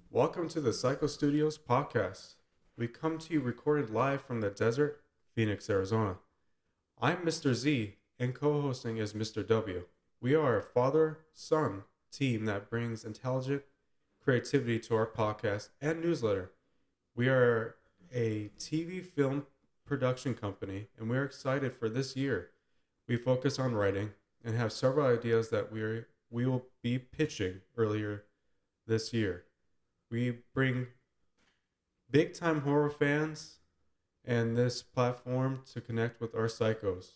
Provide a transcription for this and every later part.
Welcome to the Psycho Studios podcast. We come to you recorded live from the desert, Phoenix, Arizona. I'm Mr. Z, and co hosting is Mr. W. We are a father son team that brings intelligent creativity to our podcast and newsletter. We are a TV film production company, and we're excited for this year. We focus on writing and have several ideas that we will be pitching earlier this year. We bring big time horror fans and this platform to connect with our psychos.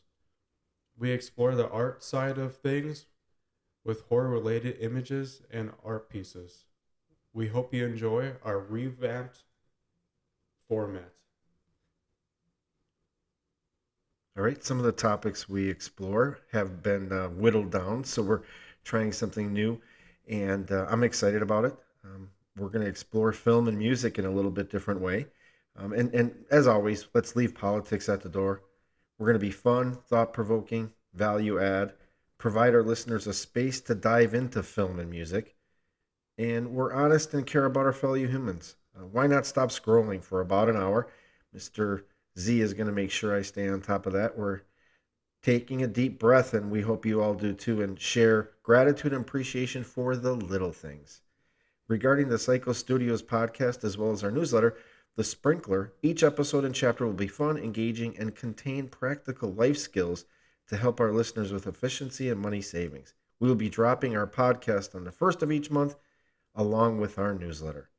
We explore the art side of things with horror related images and art pieces. We hope you enjoy our revamped format. All right, some of the topics we explore have been whittled down, so we're trying something new, and I'm excited about it. We're going to explore film and music in a little bit different way. And as always, let's leave politics at the door. We're going to be fun, thought provoking, value add, provide our listeners a space to dive into film and music, and we're honest and care about our fellow humans. Why not stop scrolling for about an hour? Mr. Z is going to make sure I stay on top of that. We're taking a deep breath, and we hope you all do too, and share gratitude and appreciation for the little things. Regarding the Psycho Studios podcast as well as our newsletter, The Sprinkler, each episode and chapter will be fun, engaging, and contain practical life skills to help our listeners with efficiency and money savings. We will be dropping our podcast on the first of each month along with our newsletter.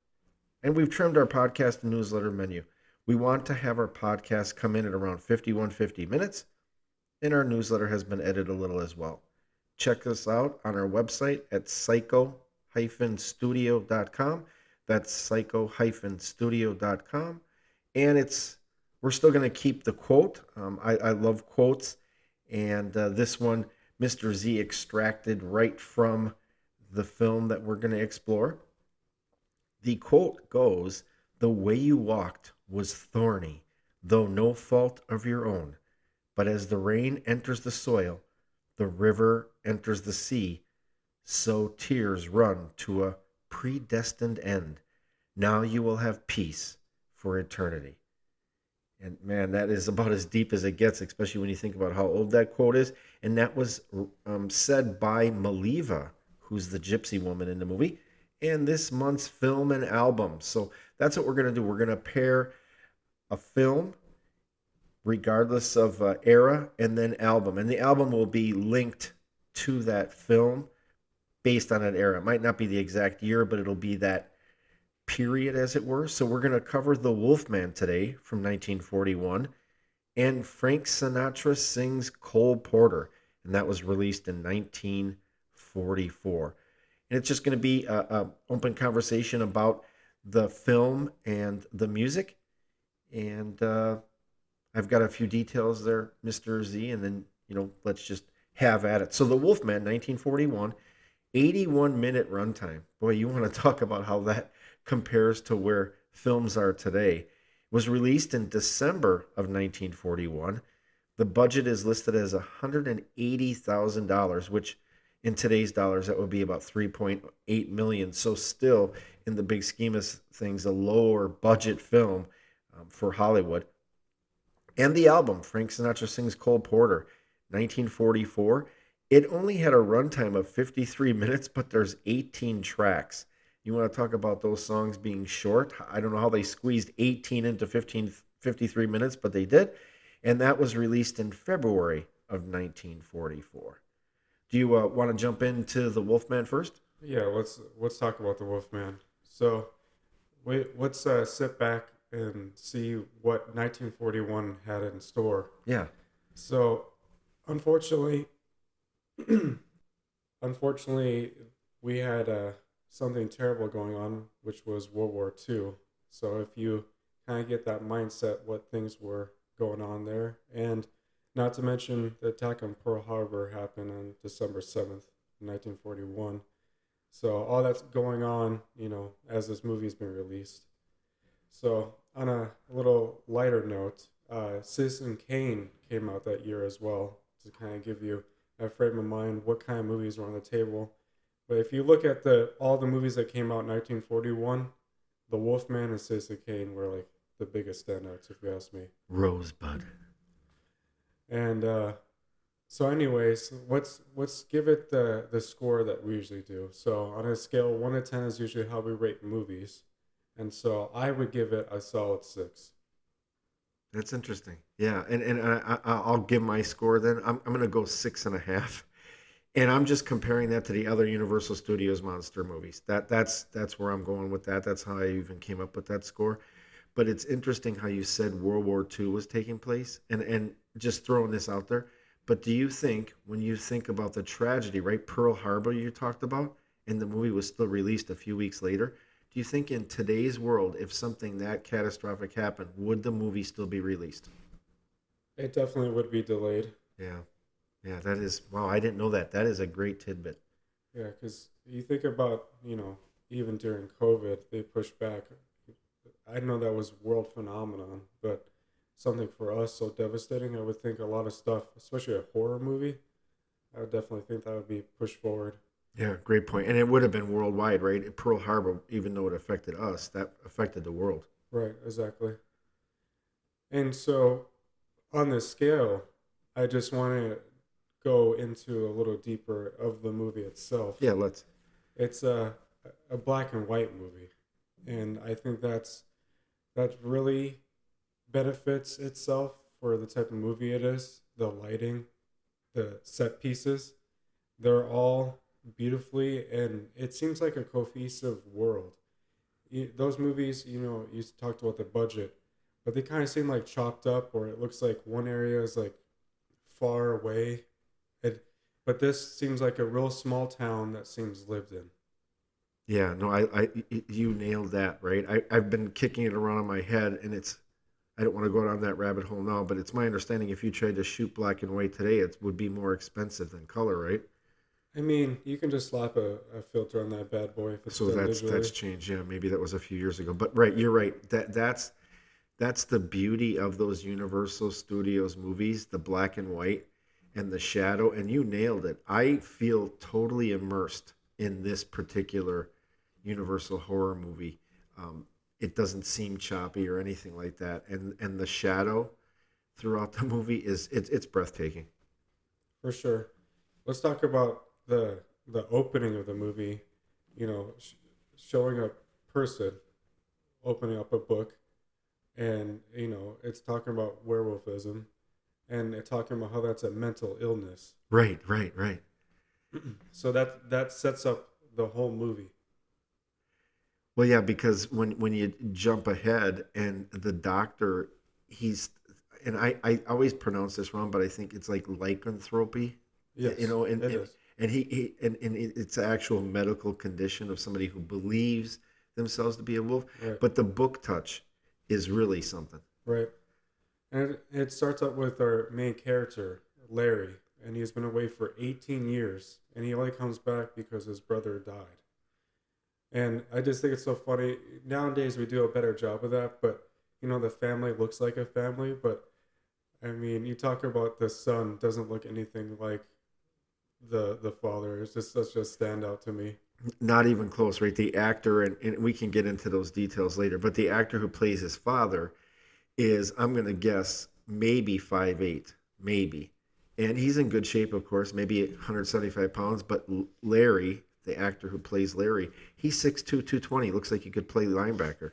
And we've trimmed our podcast and newsletter menu. We want to have our podcast come in at around 51-50 minutes, and our newsletter has been edited a little as well. Check us out on our website at psycho-studio.com. That's psycho-studio.com. And we're still going to keep the quote. I love quotes. And this one, Mr. Z extracted right from the film that we're going to explore. The quote goes, "The way you walked was thorny, though no fault of your own. But as the rain enters the soil, the river enters the sea, so tears run to a predestined end. Now you will have peace for eternity." And man, that is about as deep as it gets, especially when you think about how old that quote is. And that was said by Maliva, who's the gypsy woman in the movie, and this month's film and album. So that's what we're going to do. We're going to pair a film, regardless of era, and then album. And the album will be linked to that film based on an era. It might not be the exact year, but it'll be that period, as it were. So we're going to cover The Wolfman today from 1941, and Frank Sinatra Sings Cole Porter, and that was released in 1944. And it's just going to be a open conversation about the film and the music. And I've got a few details there, Mr. Z, and then, let's just have at it. So The Wolfman, 1941, 81-minute runtime. Boy, you want to talk about how that compares to where films are today. It was released in December of 1941. The budget is listed as $180,000, which in today's dollars, that would be about 3.8 million. So still, in the big scheme of things, a lower budget film for Hollywood. And the album, Frank Sinatra Sings Cole Porter, 1944. It only had a runtime of 53 minutes, but there's 18 tracks. You want to talk about those songs being short? I don't know how they squeezed 18 into 53 minutes, but they did. And that was released in February of 1944. Do you want to jump into The Wolfman first? Yeah, let's talk about the Wolfman. So, let's sit back and see what 1941 had in store. Yeah. So, unfortunately, unfortunately, we had something terrible going on, which was World War II. So if you kind of get that mindset, what things were going on there, and not to mention the attack on Pearl Harbor happened on December 7th, 1941. So all that's going on, as this movie's been released. So on a little lighter note, Citizen Kane came out that year as well to kind of give you a frame of mind what kind of movies were on the table. But if you look at all the movies that came out in 1941, the Wolfman and Citizen Kane were like the biggest standouts, if you ask me. Rosebud. And so, anyways, let's give it the score that we usually do. So, on a scale 1 to 10 is usually how we rate movies, and so I would give it a solid 6. That's interesting. Yeah, I'll give my score then. I'm gonna go 6.5, and I'm just comparing that to the other Universal Studios monster movies. That's where I'm going with that. That's how I even came up with that score. But it's interesting how you said World War II was taking place, and just throwing this out there. But do you think when you think about the tragedy, right? Pearl Harbor you talked about, and the movie was still released a few weeks later. Do you think in today's world, if something that catastrophic happened, would the movie still be released? It definitely would be delayed. Yeah. Yeah, that is wow, I didn't know that. That is a great tidbit. Yeah, because you think about, even during COVID, they pushed back. I know that was world phenomenon, but something for us so devastating, I would think a lot of stuff, especially a horror movie, I would definitely think that would be pushed forward. Yeah, great point. And it would have been worldwide, right? Pearl Harbor, even though it affected us, that affected the world. Right, exactly. And so on this scale, I just want to go into a little deeper of the movie itself. Yeah, let's. It's a black and white movie, and I think that really benefits itself for the type of movie it is. The lighting, the set pieces, they're all beautifully, and it seems like a cohesive world. Those movies, you talked about the budget, but they kind of seem like chopped up, or it looks like one area is like far away. It, but this seems like a real small town that seems lived in. Yeah, no, you nailed that, right? I've been kicking it around in my head, and I don't want to go down that rabbit hole now, but it's my understanding if you tried to shoot black and white today, it would be more expensive than color, right? I mean, you can just slap a filter on that bad boy if it's So done that's digitally. changed. Yeah, maybe that was a few years ago. But right, you're right. That's the beauty of those Universal Studios movies, the black and white and the shadow. And you nailed it. I feel totally immersed in this particular Universal horror movie. It doesn't seem choppy or anything like that. And the shadow throughout the movie it's breathtaking. For sure. Let's talk about the opening of the movie. Showing a person opening up a book, and it's talking about werewolfism, and it's talking about how that's a mental illness. Right, right, right. So that sets up the whole movie. Well, yeah, because when you jump ahead and the doctor, he's and I always pronounce this wrong, but I think it's like lycanthropy, you Yes, know, it is. and it's an actual medical condition of somebody who believes themselves to be a wolf. Right, But the book touch is really something. right. And it starts up with our main character, Larry, and he's been away for 18 years, and he only comes back because his brother died. And I just think it's so funny. Nowadays, we do a better job of that, but the family looks like a family. But I mean, you talk about the son doesn't look anything like the father. It's just such a standout to me. Not even close, right? The actor, and we can get into those details later, but the actor who plays his father is, I'm going to guess, maybe 5'8", maybe. And he's in good shape, of course, maybe 175 pounds. But Larry, the actor who plays Larry, he's 6'2", 220. Looks like he could play linebacker.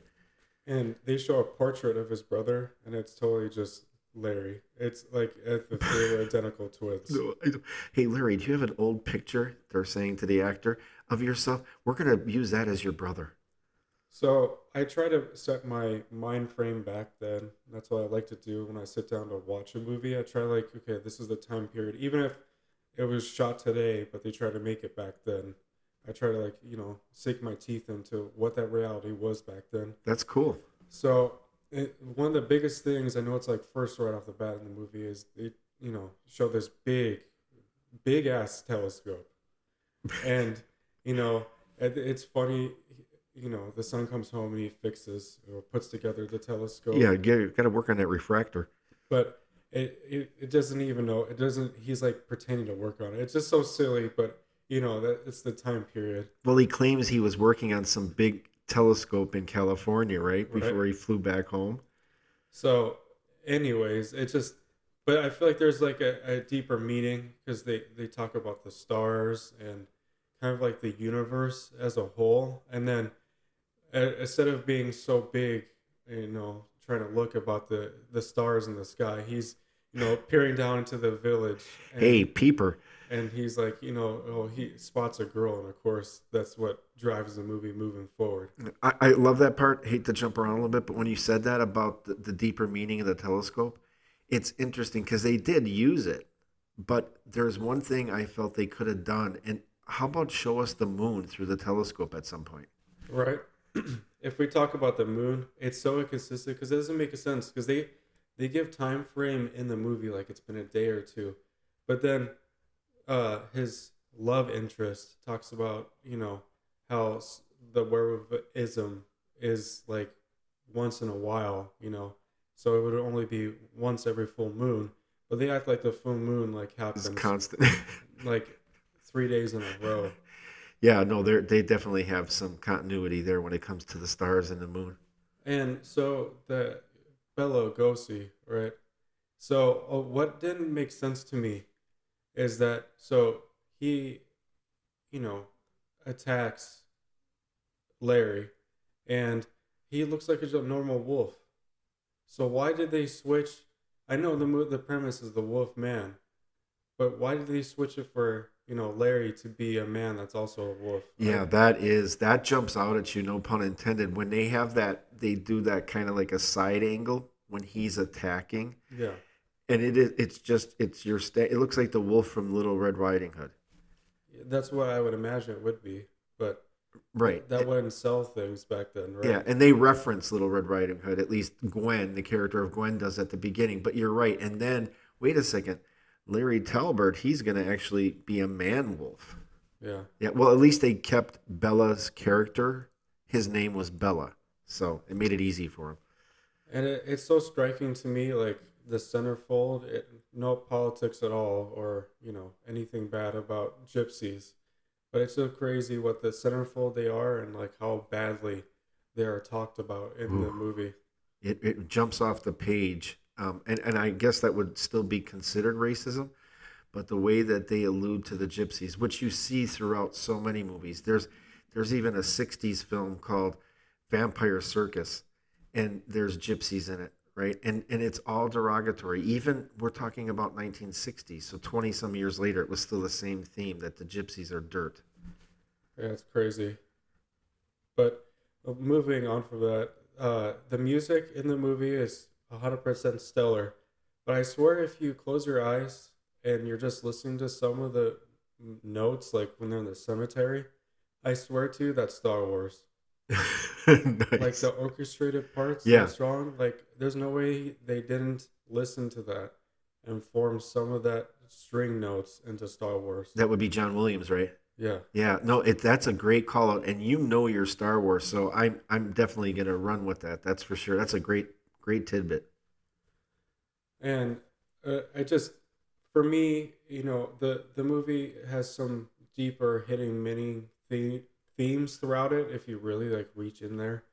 And they show a portrait of his brother, and it's totally just Larry. It's like if they were identical twins. No, I don't. Hey, Larry, do you have an old picture, they're saying to the actor, of yourself? We're going to use that as your brother. So I try to set my mind frame back then. That's what I like to do when I sit down to watch a movie. I try like, okay, this is the time period. Even if it was shot today, but they try to make it back then. I try to like, sink my teeth into what that reality was back then. That's cool. So one of the biggest things I know it's like first right off the bat in the movie is they, show this big ass telescope, and it's funny. The son comes home and he fixes or puts together the telescope, Yeah, got to work on that refractor. but it doesn't even know it doesn't. He's like pretending to work on it. It's just so silly, but that it's the time period. Well, he claims he was working on some big telescope in California, right? right? Before he flew back home. So, anyways, it just, but I feel like there's like a deeper meaning because they talk about the stars and kind of like the universe as a whole, and then instead of being so big, trying to look about the stars in the sky, he's peering down into the village Hey, Peeper. and he's like, oh, he spots a girl, and of course that's what drives the movie moving forward. I love that part. Hate to jump around a little bit, but when you said that about the deeper meaning of the telescope, it's interesting because they did use it. But there's one thing I felt they could have done. And how about show us the moon through the telescope at some point? Right. If we talk about the moon, it's so inconsistent because it doesn't make a sense because they give time frame in the movie like it's been a day or two, but then his love interest talks about how the werewolfism is like once in a while, so it would only be once every full moon, but they act like the full moon like It's happens constant. like 3 days in a row. Yeah, no, they definitely have some continuity there when it comes to the stars and the moon. And so the Bela Lugosi, right? So what didn't make sense to me is that so he, you know, attacks Larry, and he looks like a normal wolf. So why did they switch? I know the premise is the wolf man, but why did they switch it for Larry to be a man that's also a wolf? Yeah, that jumps out at you, no pun intended. When they have that, they do that kind of like a side angle when he's attacking, Yeah, and it's your it looks like the wolf from Little Red Riding Hood. that's what I would imagine it would be, but Right. that wouldn't sell things back then, right? Yeah, and they reference Little Red Riding Hood. At least Gwen, the character of Gwen, does at the beginning. But you're right. And then, wait a second, Larry Talbert, he's going to actually be a man wolf. Yeah. Yeah, well, at least they kept Bella's character. His name was Bella, so it made it easy for him. And it's so striking to me, like the centerfold, no politics at all, or anything bad about gypsies, but it's so crazy what the centerfold they are, and like how badly they are talked about in Ooh, the movie. it jumps off the page, and I guess that would still be considered racism. But the way that they allude to the gypsies, which you see throughout so many movies, there's even a '60s film called Vampire Circus, and there's gypsies in it, right? And it's all derogatory. Even we're talking about 1960s, so 20 some years later, it was still the same theme that the gypsies are dirt. Yeah, it's crazy. But moving on from that, the music in the movie is 100% stellar. But I swear, if you close your eyes and you're just listening to some of the notes, like when they're in the cemetery, I swear to you, that's Star Wars. Like Nice. the orchestrated parts so Yeah, strong. Like there's no way they didn't listen to that and form some of that string notes into Star Wars. that would be John Williams, right? Yeah. Yeah, no, that's a great call out, and you know your Star Wars, so I'm definitely gonna run with that. That's for sure. That's a great tidbit. And I just, for me, the movie has some deeper hitting meaning themes throughout it if you really like reach in there.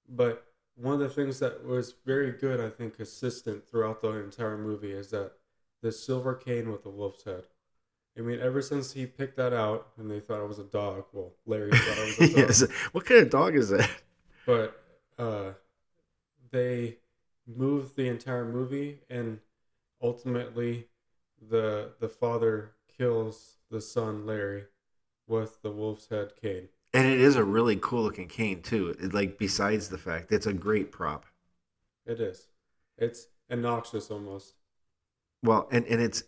But one of the things that was very good, I think, consistent throughout the entire movie is that the silver cane with the wolf's head. I mean, ever since he picked that out and they thought it was a dog, well, Larry thought it was a dog, Yes. What kind of dog is that? but uh, they moved the entire movie, and ultimately, the father kills the son Larry with the wolf's head cane. And it is a really cool looking cane too. Like besides the fact it's a great prop. It is. It's obnoxious almost. Well, and it's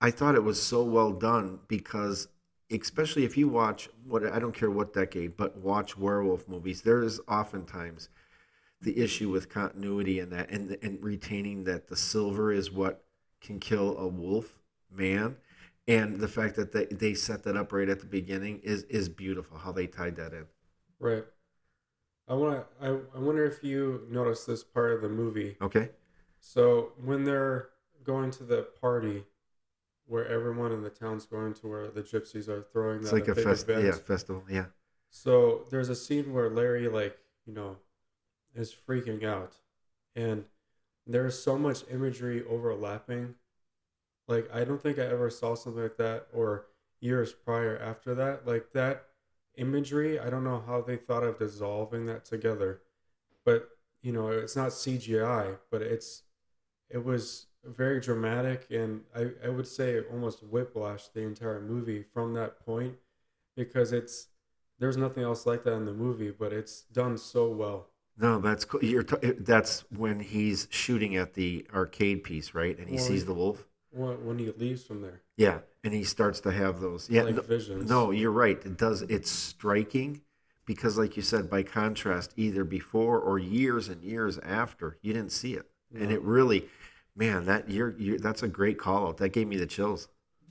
I thought it was so well done because especially if you watch what I don't care what decade, but watch werewolf movies, there is oftentimes the issue with continuity and that and retaining that the silver is what can kill a wolf man. And the fact that they set that up right at the beginning is beautiful how they tied that in. Right. I wonder if you noticed this part of the movie. Okay. So when they're going to the party where everyone in the town's going to where the gypsies are throwing It's that like a a big yeah, event. festival. Yeah. So there's a scene where Larry, like, you know, is freaking out, and there's so much imagery overlapping. Like, I don't think I ever saw something like that, or years prior after that. Like, that imagery, I don't know how they thought of dissolving that together. But, it's not CGI, but it was very dramatic, and I would say it almost whiplashed the entire movie from that point, because there's nothing else like that in the movie, but it's done so well. No, that's cool. That's when he's shooting at the arcade piece, right? And he sees When the wolf. when he leaves from there, Yeah, and he starts to have those. Yeah, like no, visions. no, you're right. It does. It's striking because, like you said, by contrast, either before or years and years after, you didn't see it, and it No. really, man, you that's a great call out. That gave me the chills.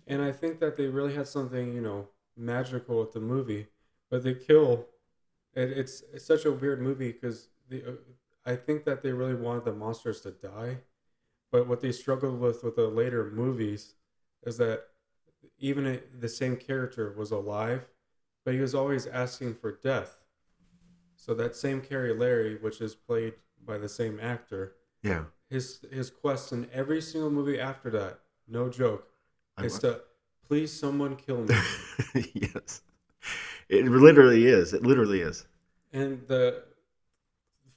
And I think that they really had something, magical with the movie, but they kill. It's such a weird movie because I think that they really wanted the monsters to die, but what they struggled with the later movies is that even the same character was alive, but he was always asking for death. So that same Carrie Larry, which is played by the same actor, Yeah, his quest in every single movie after that, no joke, I, is to please someone kill me. yes, it literally is. It literally is. And the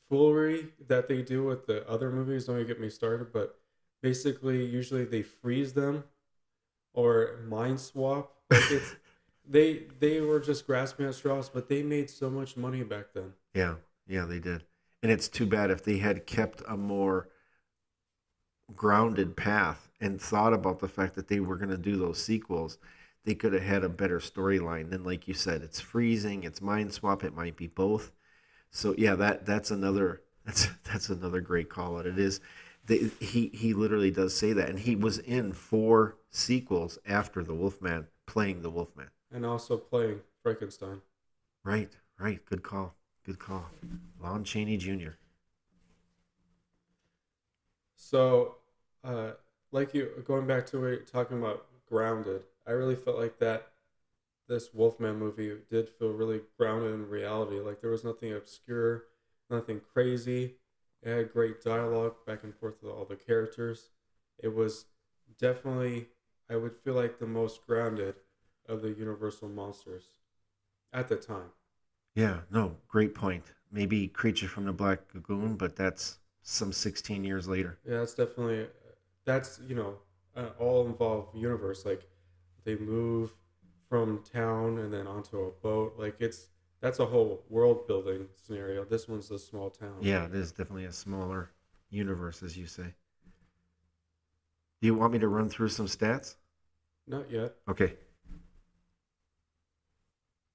foolery that they do with the other movies, don't even get me started, but basically usually they freeze them or mind swap. Like, they were just grasping at straws, but they made so much money back then. Yeah, yeah, they did. And it's too bad if they had kept a more grounded path and thought about the fact that they were going to do those sequels, they could have had a better storyline. Then, like you said, it's freezing, it's mind swap, it might be both. So yeah, that's another that's another great call out. It is. He literally does say that, and he was in 4 sequels after the Wolfman, playing the Wolfman. And also playing Frankenstein. Right, right. Good call. Good call. Lon Chaney Jr. So, uh, like you going back to what you're talking about, grounded. I really felt like that this Wolfman movie did feel really grounded in reality. Like, there was nothing obscure, nothing crazy. It had great dialogue back and forth with all the characters. It was definitely, I would feel like, the most grounded of the Universal monsters at the time. Yeah, no, great point. Maybe Creature from the Black Lagoon, but that's some 16 years later. Yeah, that's definitely that's an all involved universe. Like, they move from town and then onto a boat. Like, that's a whole world building scenario. This one's a small town. Yeah, it is definitely a smaller universe, as you say. Do you want me to run through some stats? Not yet. Okay.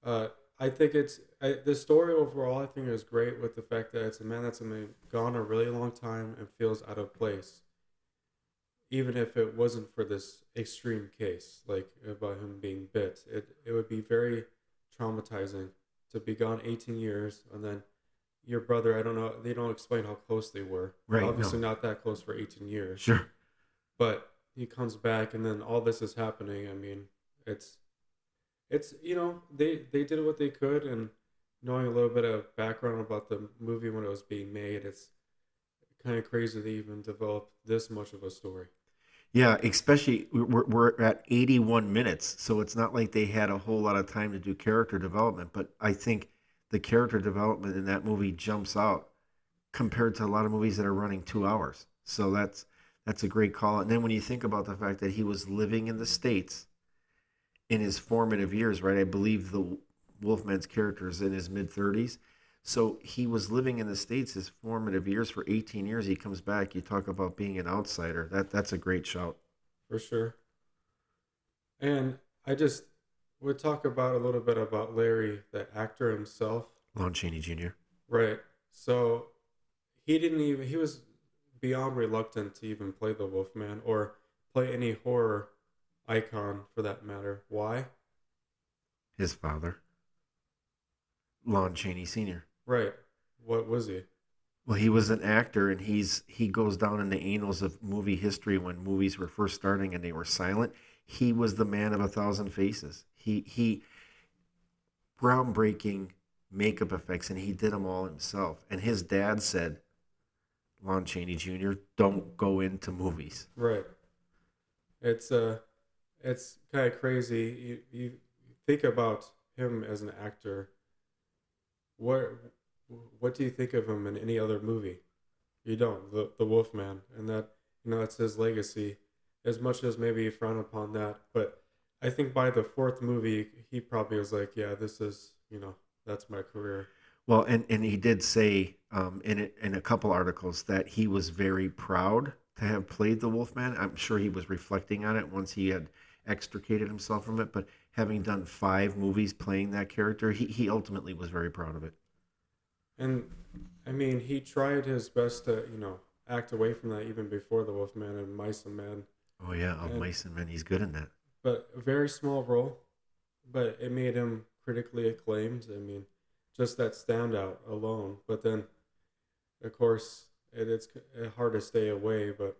Uh, I think the story overall. I think is great with the fact that it's a man that's been gone a really long time and feels out of place, even if it wasn't for this extreme case, like about him being bit. It would be very traumatizing to be gone 18 years and then your brother. I don't know. They don't explain how close they were. Right, Obviously, no. not that close for 18 years, Sure. but he comes back and then all this is happening. I mean, it's they did what they could, and knowing a little bit of background about the movie when it was being made, it's kind of crazy they even developed this much of a story. Yeah, especially we're at 81 minutes, so it's not like they had a whole lot of time to do character development, but I think the character development in that movie jumps out compared to a lot of movies that are running 2 hours. So that's a great call. And then when you think about the fact that he was living in the States in his formative years, right? I believe the Wolfman's character is in his mid 30s. So he was living in the States his formative years for 18 years. He comes back. You talk about being an outsider. That's a great shout. For sure. And I just would talk about a little bit about Larry, the actor himself. Lon Chaney Jr. Right. So he was beyond reluctant to even play the Wolfman or play any horror icon for that matter. Why? His father, Lon Chaney Sr. Right. What was he? Well, he was an actor, and he goes down in the annals of movie history when movies were first starting and they were silent. He was the man of 1,000 faces. He groundbreaking makeup effects, and he did them all himself. And his dad said, Lon Chaney Jr., don't go into movies. Right. It's it's kind of crazy. You think about him as an actor. What what do you think of him in any other movie? You don't. The Wolfman, and that, that's his legacy. As much as maybe you frown upon that, but I think by the fourth movie, he probably was like, yeah, this is, that's my career. Well, and he did say in a couple articles that he was very proud to have played the Wolfman. I'm sure he was reflecting on it once he had extricated himself from it. But having done 5 movies playing that character, he ultimately was very proud of it. And I mean, he tried his best to, act away from that even before the Wolfman and Mice and Men. Oh yeah, of And Mice and Men, he's good in that. but a very small role, but it made him critically acclaimed. I mean, just that standout alone. But then, of course, it's hard to stay away. But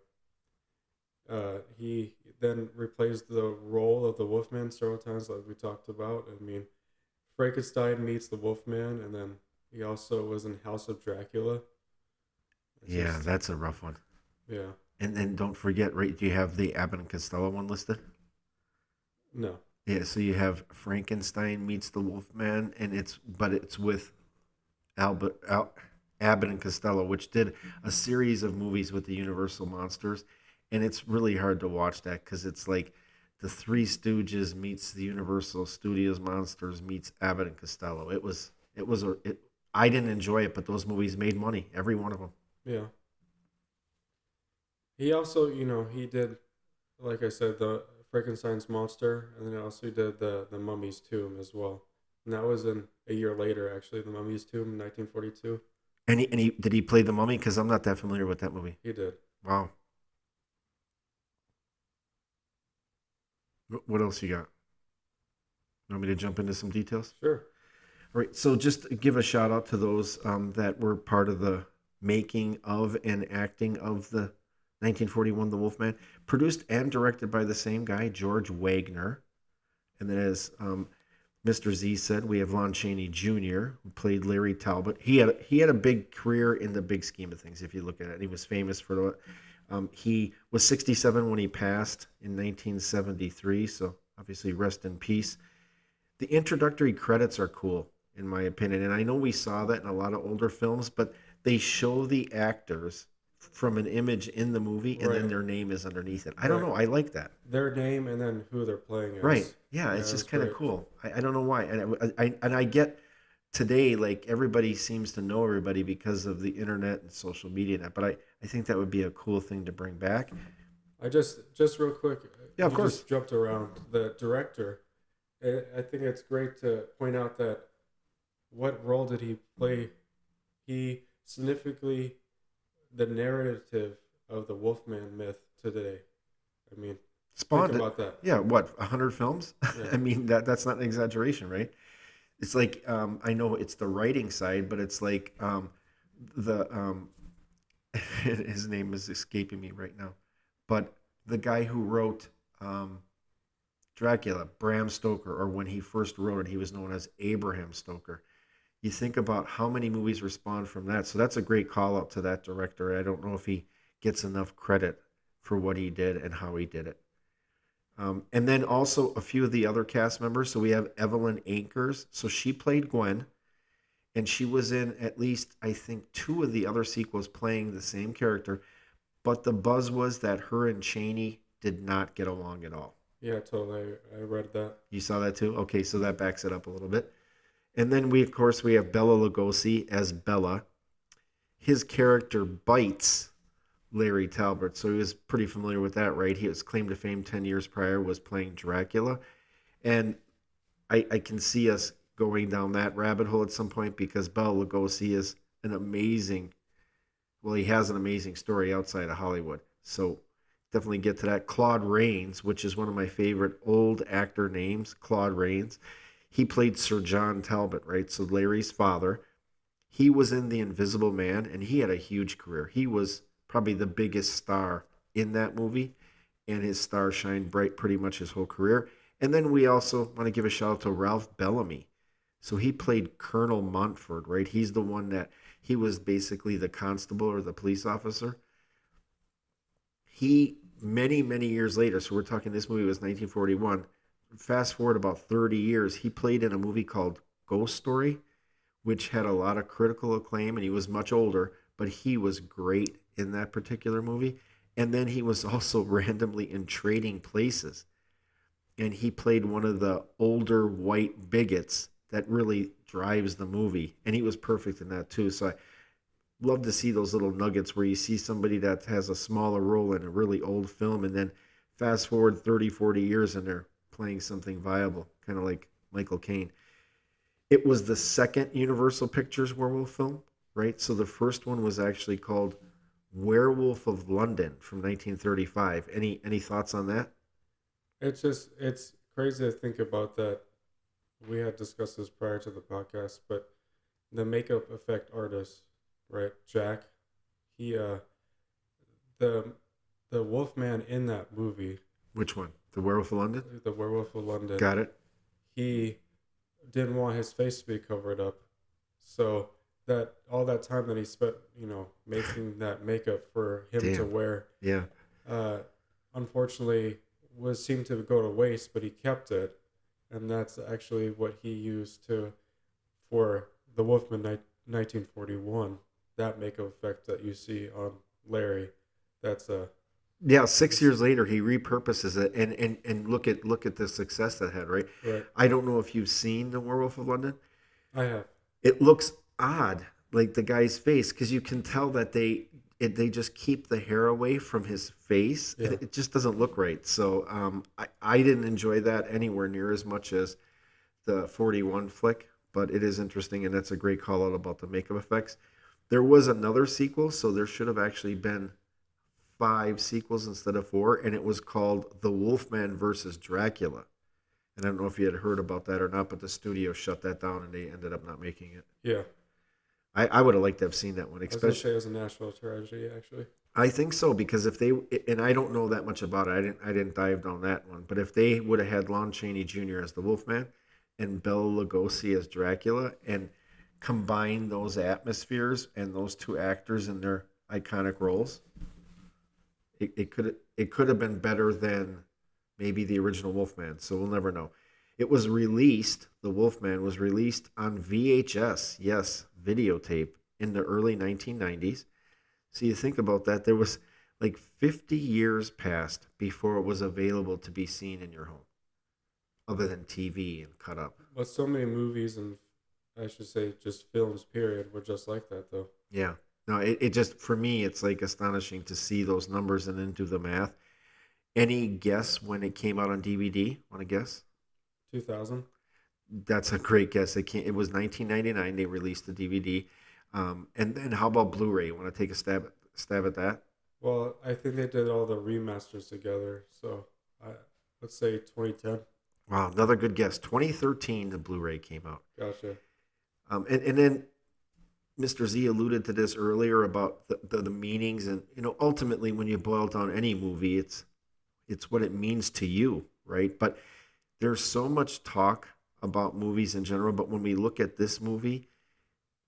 he then replays the role of the Wolfman several times, like we talked about. I mean, Frankenstein meets the Wolfman, and then he also was in House of Dracula. It's Yeah, just, that's a rough one. yeah, And then don't forget, right? Do you have the Abbott and Costello one listed? no, Yeah, so you have Frankenstein meets the Wolfman, and it's with Albert Al, Abbott and Costello, which did a series of movies with the Universal monsters, and it's really hard to watch that because it's like the Three Stooges meets the Universal Studios monsters meets Abbott and Costello. It. I didn't enjoy it, but those movies made money, every one of them. yeah. He also, he did, like I said, the Frankenstein's monster, and then also did the Mummy's Tomb as well. And that was in a year later, actually, the Mummy's Tomb, 1942. And he did he play the Mummy? Because I'm not that familiar with that movie. He did. Wow. What else you got? You want me to jump into some details? Sure. All right. So just give a shout out to those that were part of the making of and acting of the 1941 The Wolfman, produced and directed by the same guy, George Wagner. And then as Mr. Z said, we have Lon Chaney Jr., who played Larry Talbot. He had a big career in the big scheme of things, if you look at it. He was famous for the. He was 67 when he passed in 1973, so obviously rest in peace. The introductory credits are cool, in my opinion, and I know we saw that in a lot of older films, but they show the actors from an image in the movie, and then Right. their name is underneath it. I don't Right. know. I like that. Their name and then who they're playing Right. as. Yeah, Yeah, it's just that's kind of great. cool. I don't know why. And I get today, like everybody seems to know everybody because of the internet and social media. And that, but I think that would be a cool thing to bring back. I just real quick, Yeah, of you course. just jumped around the director. I think it's great to point out that what role did he play? He significantly the narrative of the Wolfman myth today. I mean, think Spawned it. about that. Yeah, what, 100 films? Yeah, I mean, that's not an exaggeration, right? It's like, I know it's the writing side, but it's like the, his name is escaping me right now, but the guy who wrote um, Dracula, Bram Stoker, or when he first wrote it, he was known as Abraham Stoker. You think about how many movies respond from that. So that's a great call out to that director. I don't know if he gets enough credit for what he did and how he did it. And then also a few of the other cast members. So we have Evelyn Akers. So she played Gwen, and she was in at least, I think, 2 of the other sequels playing the same character. But the buzz was that her and Cheney did not get along at all. yeah, totally. I read that. You saw that too? Okay, so that backs it up a little bit. And then of course, we have Bella Lugosi as Bella. His character bites Larry Talbot, so he was pretty familiar with that, right? He was claimed to fame 10 years prior, was playing Dracula. And I can see us going down that rabbit hole at some point because Bela Lugosi is an amazing, well, he has an amazing story outside of Hollywood. So definitely get to that. Claude Rains, which is one of my favorite old actor names, Claude Rains. He played Sir John Talbot, right? So Larry's father. He was in The Invisible Man, and he had a huge career. He was probably the biggest star in that movie, and his star shined bright pretty much his whole career. And then we also want to give a shout out to Ralph Bellamy. So he played Colonel Montford, right? He's the one that he was basically the constable or the police officer. He many years later, so we're talking this movie was 1941. Fast forward about 30 years, he played in a movie called Ghost Story, which had a lot of critical acclaim, and he was much older, but he was great in that particular movie. And then he was also randomly in Trading Places, and he played one of the older white bigots that really drives the movie, and he was perfect in that too. So I love to see those little nuggets where you see somebody that has a smaller role in a really old film, and then fast forward 30, 40 years and they're playing something viable, kind of like Michael Caine. It was the second Universal Pictures werewolf film, right? So the first one was actually called Werewolf of London from 1935. Any thoughts on that? It's crazy to think about that. We had discussed this prior to the podcast, but the makeup effect artist, right, Jack, he the the Wolfman in that movie, Which one? The Werewolf of London? the Werewolf of London, Got it. he didn't want his face to be covered up, so that all that time that he spent, making that makeup for him to Damn. wear, Yeah. uh, unfortunately, was seemed to go to waste, but he kept it, and that's actually what he used to for the Wolfman 1941. That makeup effect that you see on Larry, that's a Yeah, 6 years it's, later he repurposes it, and look at the success that had, right? right. I don't know if you've seen The Werewolf of London. I have, It looks odd, like the guy's face, because you can tell that they just keep the hair away from his face. yeah. It just doesn't look right. So I didn't enjoy that anywhere near as much as the 41 flick, but it is interesting, and that's a great call out about the makeup effects. There was another sequel, so there should have actually been five sequels instead of four, and it was called The Wolfman versus Dracula. And I don't know if you had heard about that or not, but the studio shut that down and they ended up not making it. Yeah, I would have liked to have seen that one, I was gonna especially. say it was a national tragedy, actually. I think so because if they, and I don't know that much about it, I didn't dive down that one. But if they would have had Lon Chaney Jr. as the Wolfman and Bela Lugosi as Dracula and combined those atmospheres and those two actors in their iconic roles, it could have been better than maybe the original Wolfman. So we'll never know. It was released. The Wolfman was released on VHS, yes, videotape in the early 1990s. So you think about that. There was like 50 years passed before it was available to be seen in your home, other than TV and cut up. But so many movies and I should say just films, period, were just like that, though. Yeah. No, it just, for me, it's like astonishing to see those numbers and then do the math. Any guess when it came out on DVD? Want to guess? 2000. That's a great guess. It was 1999. They released the DVD. And then how about Blu-ray? You want to take a stab at that? Well, I think they did all the remasters together, so let's say 2010. Wow, another good guess. 2013, the Blu-ray came out. Gotcha. And then Mr. Z alluded to this earlier about the meanings, and ultimately, when you boil down any movie, it's what it means to you, right? But there's so much talk about movies in general, but when we look at this movie,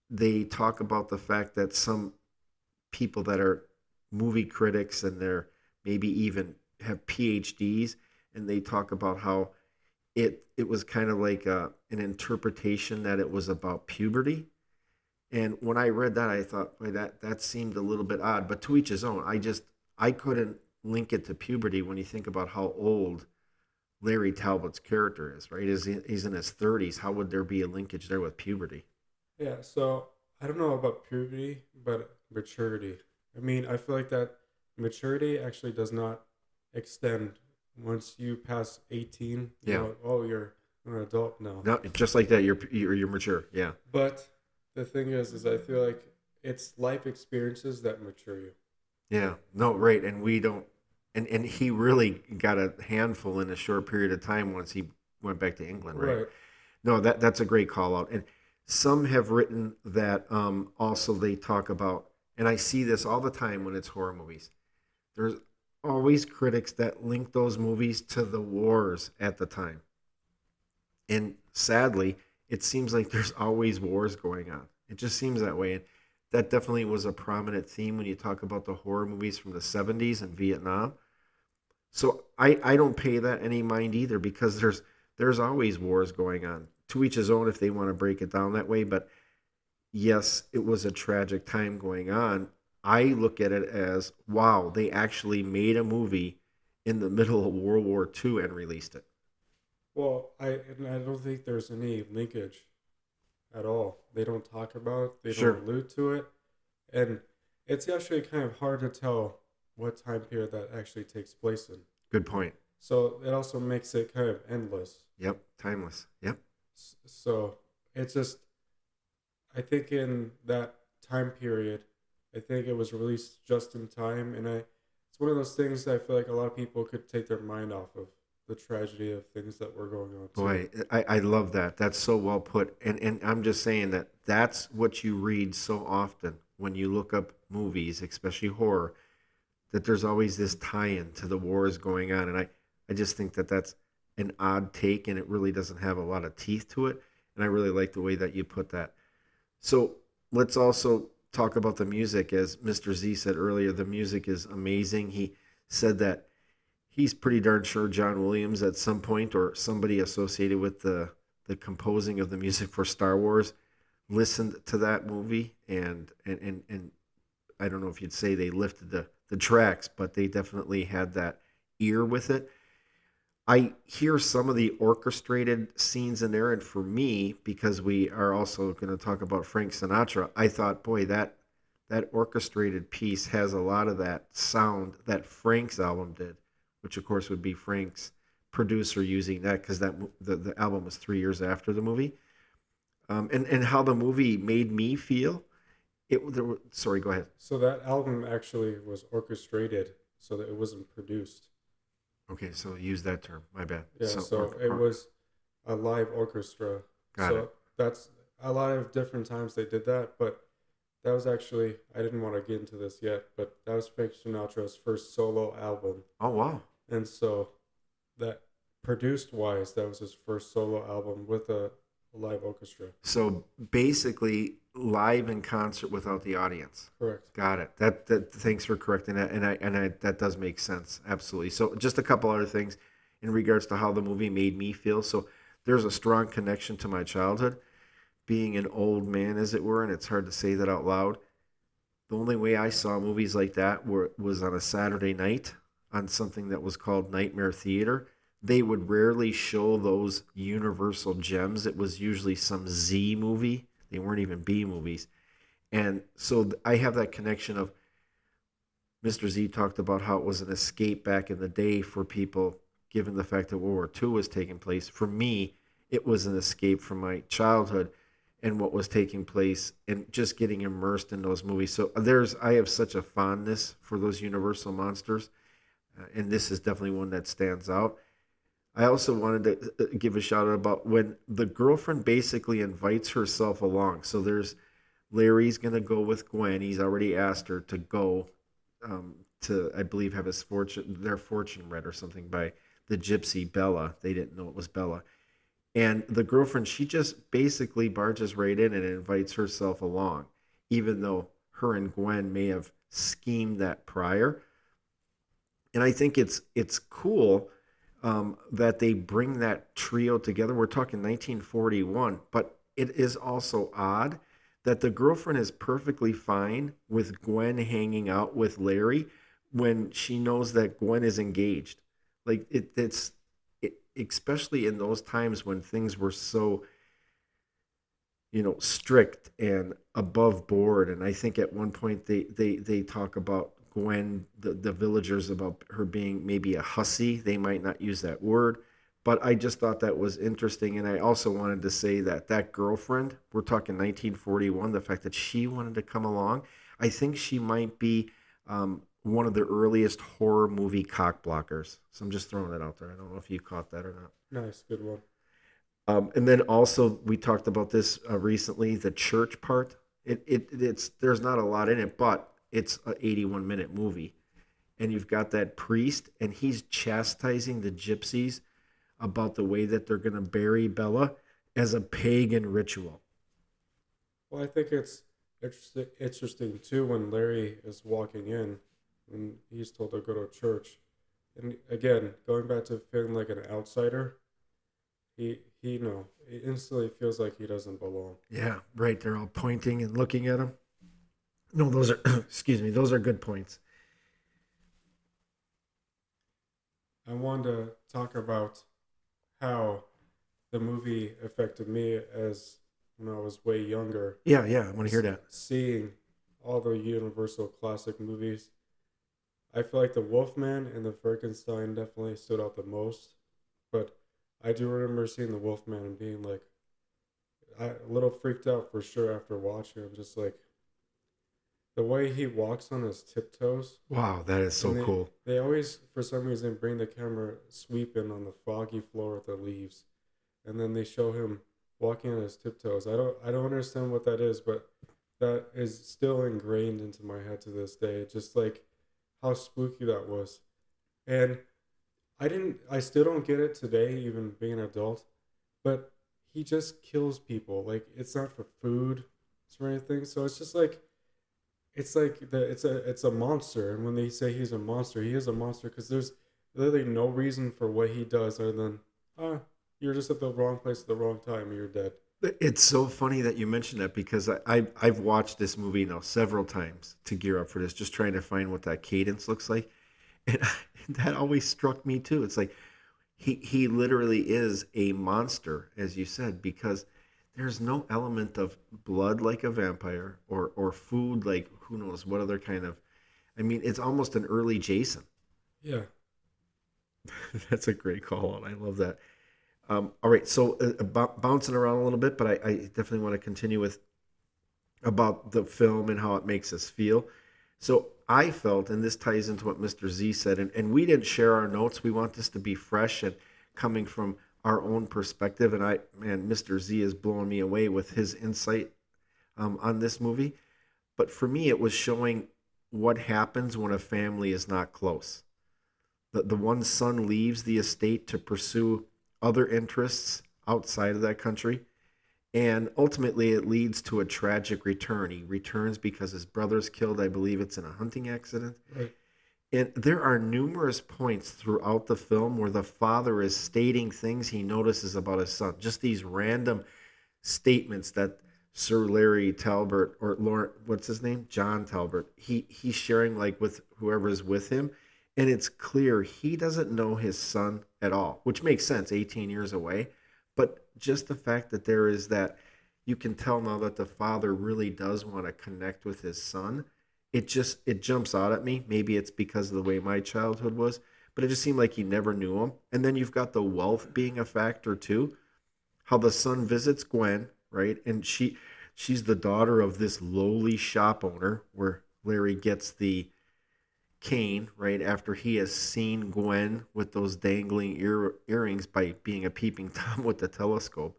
they talk about the fact that some people that are movie critics and they're maybe even have PhDs, and they talk about how it was kind of like an interpretation that it was about puberty. And when I read that, I thought, boy, that seemed a little bit odd. But to each his own. I couldn't link it to puberty when you think about how old Larry Talbot's character is, right? He's in his 30s. How would there be a linkage there with puberty? Yeah, so I don't know about puberty, but maturity. I mean, I feel like that maturity actually does not extend once you pass 18. Yeah. Oh, you're an adult now. No, just like that, you're mature. Yeah. But the thing is I feel like it's life experiences that mature you. Yeah. No, right. And we don't. And he really got a handful in a short period of time once he went back to England, right? Right. No, that's a great call out. And some have written that also they talk about, and I see this all the time when it's horror movies. There's always critics that link those movies to the wars at the time. And sadly, it seems like there's always wars going on. It just seems that way. And that definitely was a prominent theme when you talk about the horror movies from the 70s and Vietnam. So I don't pay that any mind either because there's always wars going on. To each his own if they want to break it down that way. But yes, it was a tragic time going on. I look at it as wow, they actually made a movie in the middle of World War II and released it. Well, I don't think there's any linkage at all. They don't talk about it. They don't Sure, allude to it, and it's actually kind of hard to tell what time period that actually takes place in. good point. So it also makes it kind of endless. Yep, timeless. Yep. So it's just, I think in that time period, I think it was released just in time, and it's one of those things that I feel like a lot of people could take their mind off of the tragedy of things that were going on too. Boy, I love that. That's so well put. And I'm just saying that that's what you read so often when you look up movies, especially horror, that there's always this tie-in to the wars going on. And I just think that that's an odd take and it really doesn't have a lot of teeth to it. And I really like the way that you put that. So let's also talk about the music. As Mr. Z said earlier, the music is amazing. He said that he's pretty darn sure John Williams at some point or somebody associated with the composing of the music for Star Wars listened to that movie and I don't know if you'd say they lifted the tracks, but they definitely had that ear with it. I hear some of the orchestrated scenes in there, and for me, because we are also going to talk about Frank Sinatra, I thought, boy, that orchestrated piece has a lot of that sound that Frank's album did, which of course would be Frank's producer using that because the album was 3 years after the movie, and how the movie made me feel. Sorry, go ahead. So that album actually was orchestrated so that it wasn't produced. Okay, so use that term. My bad. Yeah, so it was a live orchestra. Got it. So that's a lot of different times they did that, but that was actually, I didn't want to get into this yet, but that was Frank Sinatra's first solo album. Oh wow. And so that produced wise, that was his first solo album with a live orchestra. So basically, live in concert without the audience. Correct. Got it. That thanks for correcting that, and I that does make sense. Absolutely. So just a couple other things in regards to how the movie made me feel. So there's a strong connection to my childhood, being an old man, as it were, and it's hard to say that out loud. The only way I saw movies like that was on a Saturday night on something that was called Nightmare Theater. They would rarely show those Universal gems. It was usually some Z movie. They weren't even B movies. And so I have that connection of Mr. Z talked about how it was an escape back in the day for people, given the fact that World War II was taking place. For me, it was an escape from my childhood and what was taking place and just getting immersed in those movies. So I have such a fondness for those Universal monsters. And this is definitely one that stands out. I also wanted to give a shout out about when the girlfriend basically invites herself along. So there's Larry's going to go with Gwen. He's already asked her to go to, I believe, have their fortune read or something by the gypsy Bella. They didn't know it was Bella. And the girlfriend, she just basically barges right in and invites herself along, even though her and Gwen may have schemed that prior. And I think it's cool that they bring that trio together. We're talking 1941, but it is also odd that the girlfriend is perfectly fine with Gwen hanging out with Larry when she knows that Gwen is engaged. Like especially in those times when things were so strict and above board. And I think at one point they talk about Gwen, the villagers, about her being maybe a hussy. They might not use that word, but I just thought that was interesting. And I also wanted to say that girlfriend, we're talking 1941, the fact that she wanted to come along, I think she might be one of the earliest horror movie cock blockers. So I'm just throwing that out there. I don't know if you caught that or not. Nice, good one. And then also we talked about this recently, the church part. It's there's not a lot in it, but it's an 81-minute movie, and you've got that priest, and he's chastising the gypsies about the way that they're going to bury Bella, as a pagan ritual. Well, I think it's interesting too when Larry is walking in and he's told to go to church. And again, going back to feeling like an outsider, he no, it instantly feels like he doesn't belong. Yeah, right. They're all pointing and looking at him. No, those are excuse me, those are good points. I wanted to talk about how the movie affected me as when I was way younger, Yeah, yeah, I want to hear that. seeing all the Universal classic movies. I feel like the Wolfman and the Frankenstein definitely stood out the most, but I do remember seeing the Wolfman and being like a little freaked out for sure after watching him. Just like the way he walks on his tiptoes, Wow, that is so and they cool. they always for some reason bring the camera sweeping on the foggy floor with the leaves, and then they show him walking on his tiptoes. I don't understand what that is, but that is still ingrained into my head to this day. Just like how spooky that was, and I still don't get it today, even being an adult, but he just kills people. Like it's not for food or anything. So it's like it's a monster. And when they say he's a monster, he is a monster because there's literally no reason for what he does other than ah, you're just at the wrong place at the wrong time and you're dead. It's so funny that you mentioned that because I've watched this movie now several times to gear up for this, just trying to find what that cadence looks like, and that always struck me too. It's like he literally is a monster, as you said, because there's no element of blood like a vampire or food like who knows what other kind of. I mean, it's almost an early Jason. Yeah. That's a great call, and I love that. All right, so bouncing around a little bit, but I definitely want to continue with about the film and how it makes us feel. So I felt, and this ties into what Mr. Z said, and we didn't share our notes. We want this to be fresh and coming from our own perspective. And man, Mr. Z is blowing me away with his insight on this movie. But for me, it was showing what happens when a family is not close. The one son leaves the estate to pursue other interests outside of that country. And ultimately, it leads to a tragic return. He returns because his brother's killed. I believe it's in a hunting accident. Right. And there are numerous points throughout the film where the father is stating things he notices about his son. Just these random statements that Sir Larry Talbot or Lawrence, what's his name? John Talbot. He's sharing like with whoever is with him. And it's clear he doesn't know his son at all, which makes sense, 18 years away. But just the fact that there is that, you can tell now that the father really does want to connect with his son. It jumps out at me. Maybe it's because of the way my childhood was, but it just seemed like he never knew him. And then you've got the wealth being a factor too. How the son visits Gwen, right? And she's the daughter of this lowly shop owner where Larry gets the cane right after he has seen Gwen with those dangling earrings by being a peeping tom with the telescope.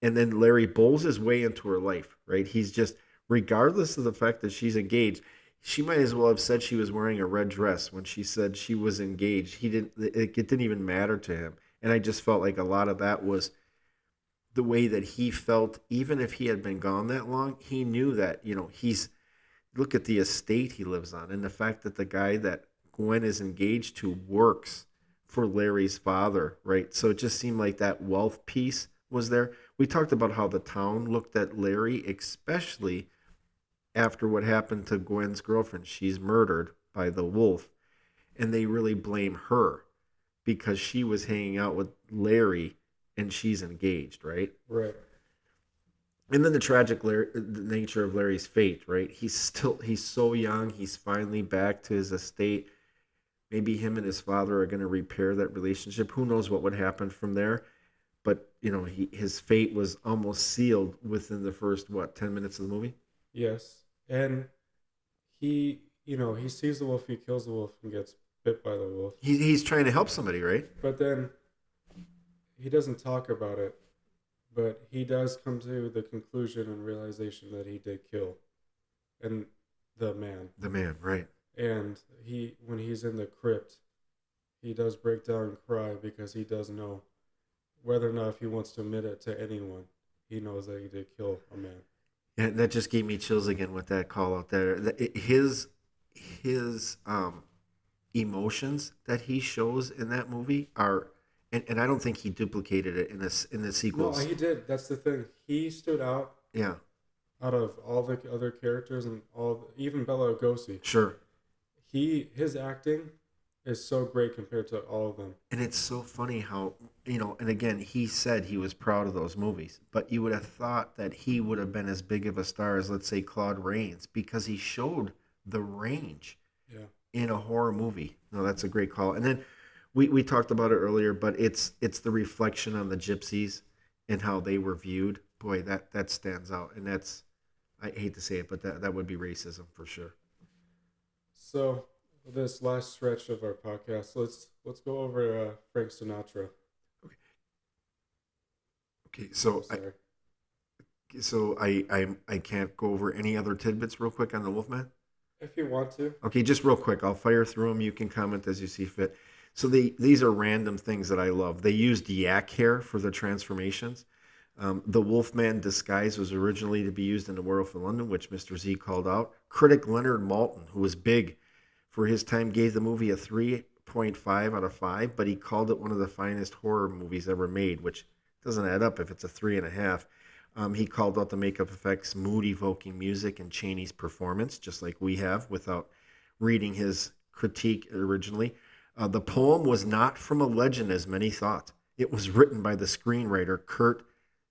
And then Larry bowls his way into her life, right? He's just, regardless of the fact that she's engaged, she might as well have said she was wearing a red dress when she said she was engaged. It didn't even matter to him. And I just felt like a lot of that was the way that he felt, even if he had been gone that long, he knew that, look at the estate he lives on and the fact that the guy that Gwen is engaged to works for Larry's father, right? So it just seemed like that wealth piece was there. We talked about how the town looked at Larry, especially after what happened to Gwen's girlfriend. She's murdered by the wolf, and they really blame her because she was hanging out with Larry and she's engaged, right? Right. And then the tragic the nature of Larry's fate, right? He's so young. He's finally back to his estate. Maybe him and his father are going to repair that relationship. Who knows what would happen from there? But his fate was almost sealed within the first 10 minutes of the movie. Yes. And he sees the wolf, he kills the wolf and gets bit by the wolf. He's trying to help somebody, right? But then he doesn't talk about it, but he does come to the conclusion and realization that he did kill and the man. The man, right? And when he's in the crypt, he does break down and cry because he does know whether or not if he wants to admit it to anyone, he knows that he did kill a man. Yeah, that just gave me chills again with that call out there. His emotions that he shows in that movie are, and I don't think he duplicated it in the No, sequels. he did. That's the thing. He stood Yeah, out of all the other characters and even Bela Lugosi. sure. His acting is so great compared to all of them. And it's so funny how, and again, he said he was proud of those movies, but you would have thought that he would have been as big of a star as, let's say, Claude Rains, because he showed the range Yeah. in a horror movie. No, that's a great call. And then we talked about it earlier, but it's the reflection on the gypsies and how they were viewed. Boy, that stands out. And that's, I hate to say it, but that would be racism for sure. So this last stretch of our podcast, let's go over Frank Sinatra. Okay, I'm so I sorry. so I can't go over any other tidbits real quick on the Wolfman. If you want to. Okay, just real quick, I'll fire through them. You can comment as you see fit. So these are random things that I love. They used yak hair for the transformations. The Wolfman disguise was originally to be used in The Werewolf in London, which Mr. Z called out. Critic Leonard Maltin, who was big for his time, gave the movie a 3.5 out of 5, but he called it one of the finest horror movies ever made, which doesn't add up if it's a 3.5. He called out the makeup effects, mood evoking music, and Chaney's performance, just like we have, without reading his critique originally. The poem was not from a legend, as many thought. It was written by the screenwriter Kurt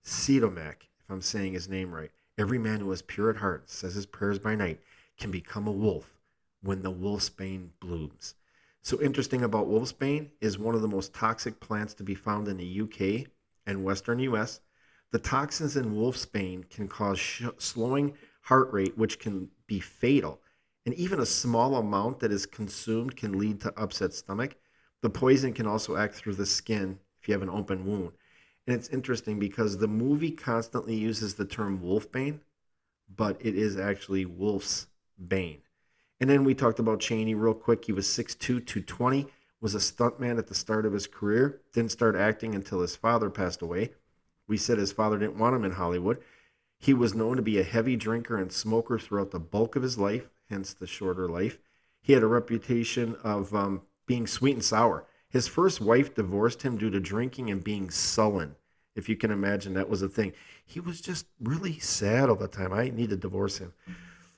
Sidomak, if I'm saying his name right. Every man who is pure at heart, says his prayers by night, can become a wolf when the wolfsbane blooms. So interesting about wolfsbane is one of the most toxic plants to be found in the UK and Western US. The toxins in wolfsbane can cause slowing heart rate, which can be fatal. And even a small amount that is consumed can lead to upset stomach. The poison can also act through the skin if you have an open wound. And it's interesting because the movie constantly uses the term wolfbane, but it is actually wolf's bane. And then we talked about Chaney real quick. He was 6'2", 220, was a stuntman at the start of his career, didn't start acting until his father passed away. We said his father didn't want him in Hollywood. He was known to be a heavy drinker and smoker throughout the bulk of his life, hence the shorter life. He had a reputation of being sweet and sour. His first wife divorced him due to drinking and being sullen. If you can imagine, that was a thing. He was just really sad all the time. I need to divorce him.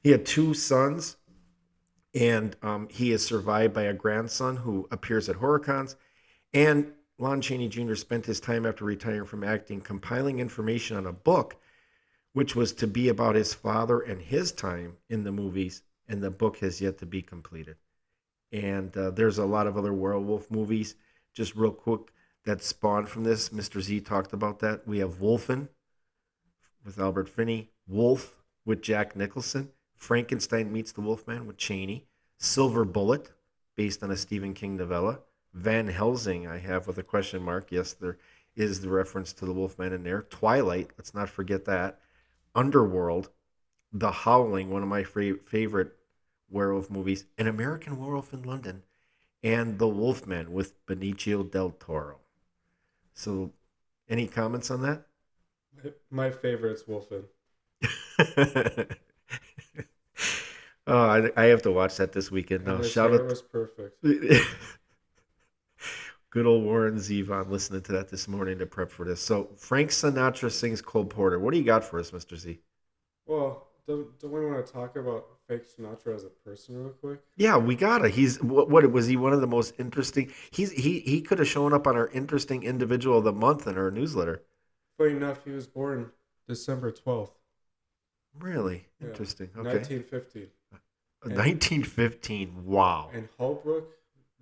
He had two sons, and he is survived by a grandson who appears at HorrorCons. And Lon Chaney Jr. spent his time after retiring from acting compiling information on a book, which was to be about his father and his time in the movies, and the book has yet to be completed. And there's a lot of other werewolf movies, just real quick, that spawned from this. Mr. Z talked about that. We have Wolfen with Albert Finney, Wolf with Jack Nicholson, Frankenstein Meets the Wolfman with Chaney, Silver Bullet, based on a Stephen King novella, Van Helsing, I have with a question mark. Yes, there is the reference to the Wolfman in there. Twilight, let's not forget that. Underworld, The Howling, one of my favorite werewolf movies, An American Werewolf in London, and The Wolfman with Benicio del Toro. So, any comments on that? My favorite's Wolfen. Oh, I have to watch that this weekend. And No, his shout hair out. was perfect. Good old Warren Zevon listening to that this morning to prep for this. So Frank Sinatra sings Cole Porter. What do you got for us, Mr. Z? Well, don't we want to talk about Frank Sinatra as a person real quick? Yeah, we gotta. He's what was he one of the most interesting? He could have shown up on our interesting individual of the month in our newsletter. Funny enough, he was born December 12th. Really Yeah, interesting. Okay, 1915. And 1915. Wow. in Holbrook,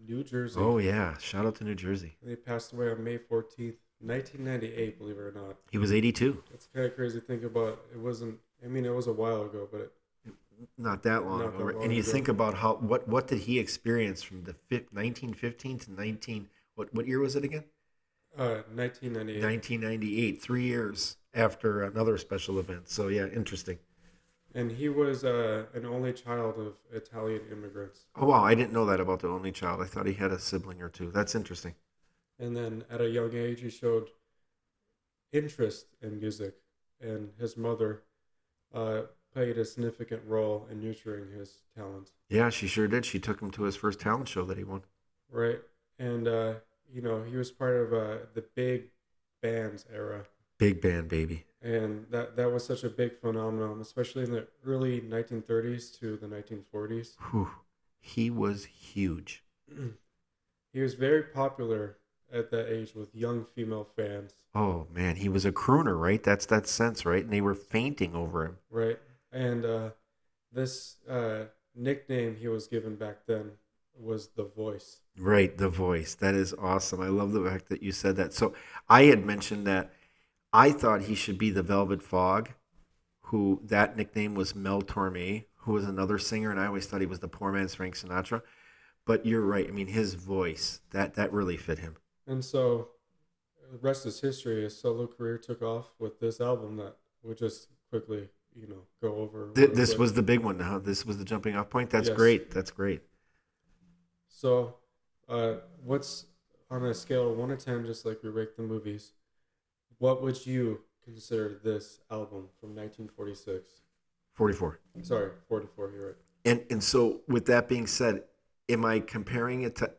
New Jersey. Oh yeah. Shout out to New Jersey. And he passed away on May 14th, 1998, believe it or not. He was 82. It's kind of crazy to think about. It wasn't, I mean, it was a while ago, but Not that long not ago. that Right? long And you ago. think about how what did he experience from the 1915 to 19 what year was it again? 1998. 1998. 3 years after another special event. So yeah, interesting. And he was an only child of Italian immigrants. Oh wow, I didn't know that about the only child. I thought he had a sibling or two. That's interesting. And then at a young age, he showed interest in music, and his mother uh, played a significant role in nurturing his talent. Yeah, she sure did. She took him to his first talent show that he won. Right, and he was part of the big bands era, Big band, baby. and that was such a big phenomenon, especially in the early 1930s to the 1940s. Whew. He was huge. He was very popular at that age with young female fans, Oh man, he was a crooner, right? That's that sense, right? And they were fainting over him. right? And this nickname he was given back then was the Voice. Right, the voice. That is awesome. I love the fact that you said that. So I had mentioned that I thought he should be the Velvet Fog, who that nickname was Mel Torme, who was another singer, and I always thought he was the poor man's Frank Sinatra. But you're right. I mean, his voice, that really fit him. And so the rest is history. His solo career took off with this album that we'll just quickly, go over real This quick. was the big one. Huh? This was the jumping off point. That's Yes. great. That's great. So, what's on a scale of 1 to 10, just like we rate the movies, what would you consider this album from 1946? 44. Sorry, 44, you're right. And so with that being said, am I comparing it to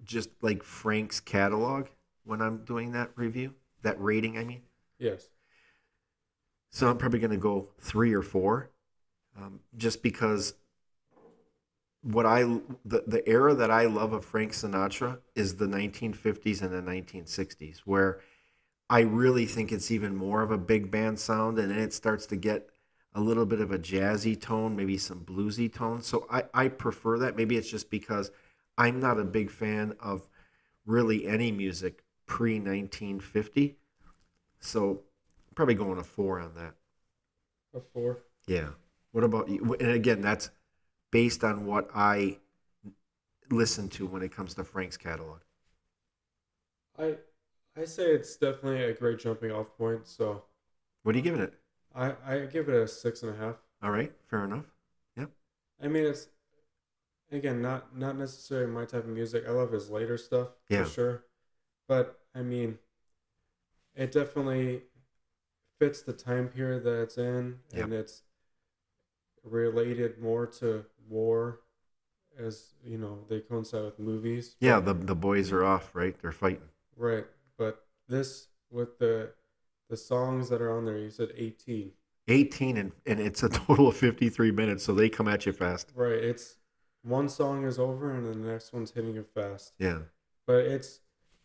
just like Frank's catalog when I'm doing that review? That rating, I mean? Yes. So I'm probably going to go 3 or 4, just because the era that I love of Frank Sinatra is the 1950s and the 1960s, where I really think it's even more of a big band sound, and then it starts to get a little bit of a jazzy tone, maybe some bluesy tone. So I prefer that. Maybe it's just because I'm not a big fan of really any music pre 1950. So probably going a 4 on that. A 4. Yeah. What about you? And again, that's based on what I listen to when it comes to Frank's catalog. I I say it's definitely a great jumping off point. So What are you giving it? I give it a 6.5. All right, fair enough. Yep. I mean, it's again not necessarily my type of music. I love his later stuff for Yeah, sure, but I mean, it definitely fits the time period that it's in, yep. and it's related more to war, as they coincide with movies. Yeah, But the boys are off, right? They're fighting. right, but this with the songs that are on there, you said 18. 18 and it's a total of 53 minutes, so they come at you fast. Right, it's one song is over and then the next one's hitting you fast. Yeah. But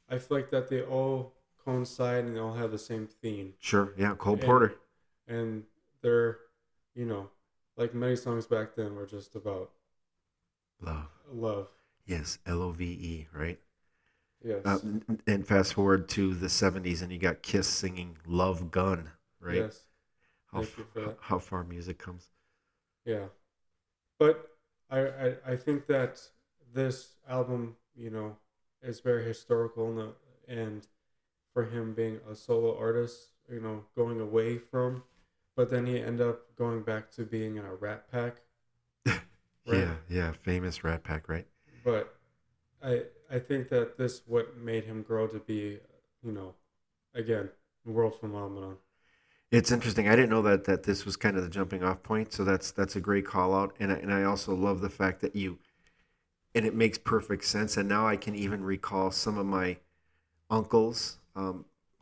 I feel like that they all coincide and they all have the same theme, Sure. Yeah, Cole and Porter. and they're you know like many songs back then were just about Love. love. Yes, Love, right? Yes, And fast forward to the 70s and you got Kiss singing Love Gun, right? yes. Thank you for that. How far music comes. Yeah, but I think that this album, is very historical and for him being a solo artist, going away from, but then he ended up going back to being in a Rat Pack, right? Yeah, yeah, famous Rat Pack, right? But I think that this what made him grow to be, again, world phenomenon. It's interesting. I didn't know that this was kind of the jumping off point, so that's a great call out. And I also love the fact that and it makes perfect sense. And now I can even recall some of my uncles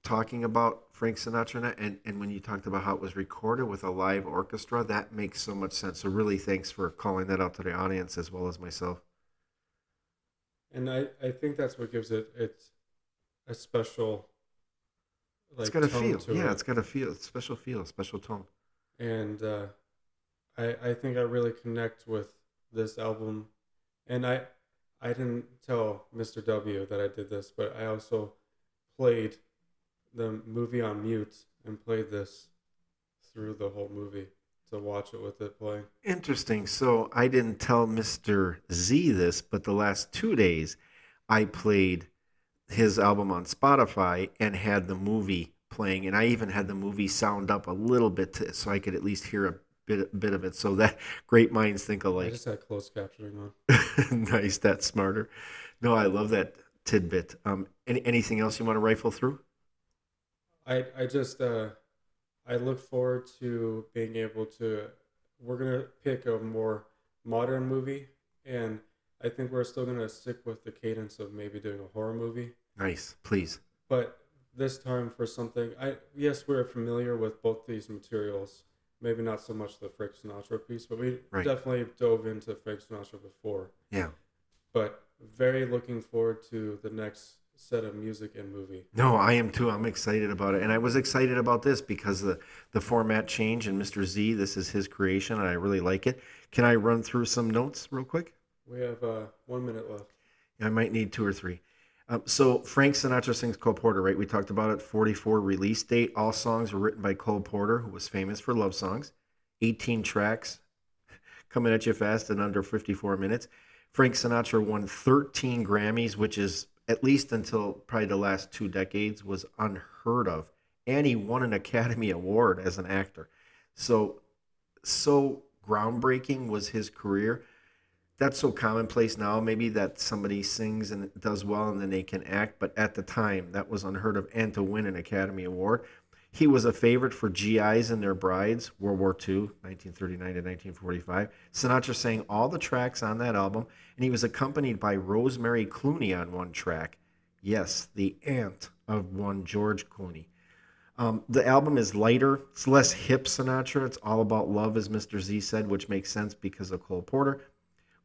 talking about Frank Sinatra, and when you talked about how it was recorded with a live orchestra, that makes so much sense. So really, thanks for calling that out to the audience as well as myself. And I think that's what gives it a special It's like got a tone feel, to yeah. it. It's got a feel, special tone. And I think I really connect with this album. And I didn't tell Mr. W that I did this, but I also played the movie on mute and played this through the whole movie to watch it with it playing. Interesting. So I didn't tell Mr. Z this, but the last 2 days I played his album on Spotify and had the movie playing, and I even had the movie sound up a little bit so I could at least hear a bit of it. So that great minds think I alike. just had closed captioning on. Nice, that's smarter. No, I love that tidbit. Anything else you want to rifle through? I just I look forward to being able to. We're gonna pick a more modern movie, and I think we're still gonna stick with the cadence of maybe doing a horror movie, Nice, please. but this time for something. I Yes, we're familiar with both these materials. Maybe not so much the Frank Sinatra piece, but we Right. definitely dove into Frank Sinatra before. Yeah. But very looking forward to the next set of music and movie. No, I am too. I'm excited about it. And I was excited about this because the format change and Mr. Z, this is his creation and I really like it. Can I run through some notes real quick? We have 1 minute left. I might need two or three. So Frank Sinatra sings Cole Porter, right? We talked about it. 44 release date. All songs were written by Cole Porter, who was famous for love songs. 18 tracks coming at you fast in under 54 minutes. Frank Sinatra won 13 Grammys, which is at least until probably the last 2 decades was unheard of. And he won an Academy Award as an actor. So so groundbreaking was his career. That's so commonplace now, maybe that somebody sings and does well and then they can act, but at the time that was unheard of. And to win an Academy Award, he was a favorite for GIs and their brides, World War II, 1939 to 1945. Sinatra sang all the tracks on that album, and he was accompanied by Rosemary Clooney on one track. Yes, the aunt of one George Clooney. The album is lighter. It's less hip Sinatra. It's all about love, as Mr. Z said, which makes sense because of Cole Porter.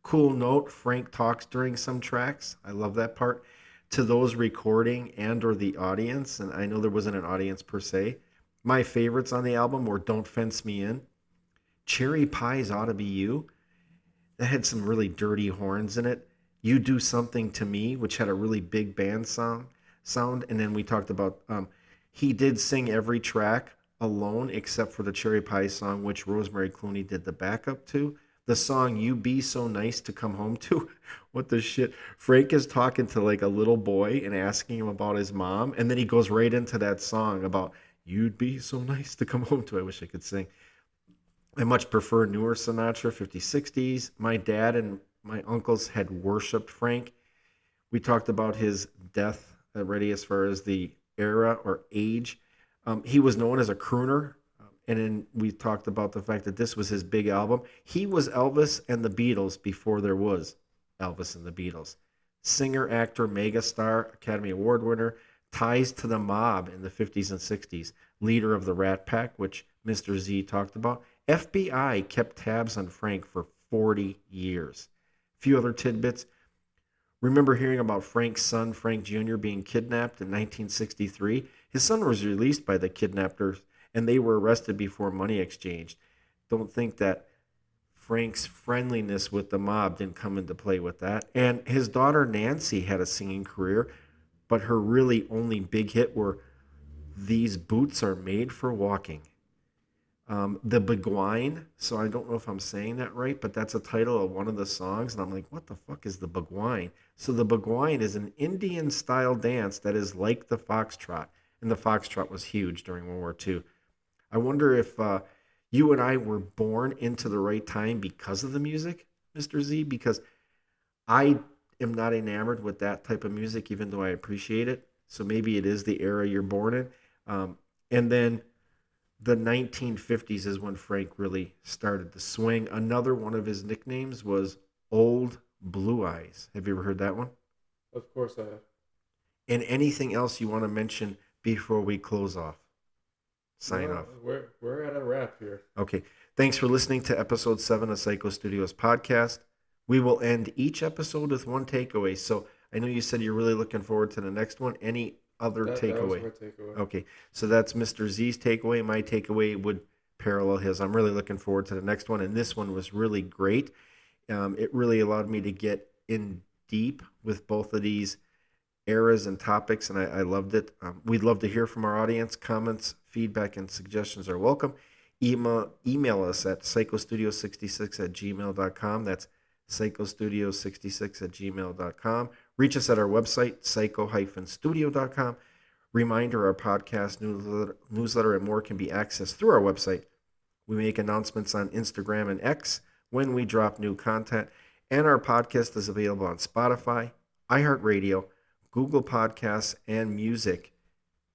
Cool note, Frank talks during some tracks. I love that part. To those recording and or the audience, and I know there wasn't an audience per se, my favorites on the album were Don't Fence Me In, Cherry Pies Ought to Be You. That had some really dirty horns in it. You Do Something to Me, which had a really big band sound. And then we talked about he did sing every track alone except for the Cherry Pie song, which Rosemary Clooney did the backup to. The song You Be So Nice to Come Home To. What the shit? Frank is talking to like a little boy and asking him about his mom. And then he goes right into that song about You'd Be So Nice to Come Home To. I wish I could sing. I much prefer newer Sinatra, 50s, 60s. My dad and my uncles had worshipped Frank. We talked about his death already as far as the era or age. He was known as a crooner. And then we talked about the fact that this was his big album. He was Elvis and the Beatles before there was Elvis and the Beatles. Singer, actor, megastar, Academy Award winner, ties to the mob in the 50s and 60s, leader of the Rat Pack, which Mr. Z talked about. FBI kept tabs on Frank for 40 years. A few other tidbits. Remember hearing about Frank's son, Frank Jr., being kidnapped in 1963? His son was released by the kidnappers and they were arrested before money exchanged. Don't think that Frank's friendliness with the mob didn't come into play with that. And his daughter Nancy had a singing career, but her really only big hit were These Boots Are Made for Walking. The Beguine, so I don't know if I'm saying that right, but that's a title of one of the songs, and I'm like, what the fuck is the Beguine? So the Beguine is an Indian style dance that is like the foxtrot, and the foxtrot was huge during World War II. I wonder if you and I were born into the right time because of the music, Mr. Z, because I am not enamored with that type of music, even though I appreciate it. So maybe it is the era you're born in. And then the 1950s is when Frank really started to swing. Another one of his nicknames was Old Blue Eyes. Have you ever heard that one? Of course I have. And anything else you want to mention before we close off? Sign No, off. we're at a wrap here. Okay. Thanks for listening to episode 7 of Psycho Studios podcast. We will end each episode with one takeaway. So I know you said you're really looking forward to the next one. Any other That takeaway? was my takeaway. Okay. So that's Mr. Z's takeaway. My takeaway would parallel his. I'm really looking forward to the next one. And this one was really great. It really allowed me to get in deep with both of these eras and topics, and I loved it. We'd love to hear from our audience. Comments, feedback, and suggestions are welcome. Email us at psychostudio66@gmail.com. That's psychostudio66@gmail.com. Reach us at our website, psycho-studio.com. Reminder, our podcast, newsletter, and more can be accessed through our website. We make announcements on Instagram and X when we drop new content, and our podcast is available on Spotify, iHeartRadio, Google Podcasts, and Music.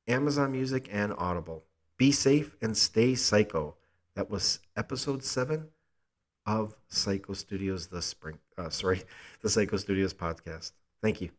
Amazon Music, and Audible. Be safe and stay psycho. That was episode 7 of Psycho Studios, the Psycho Studios podcast. Thank you.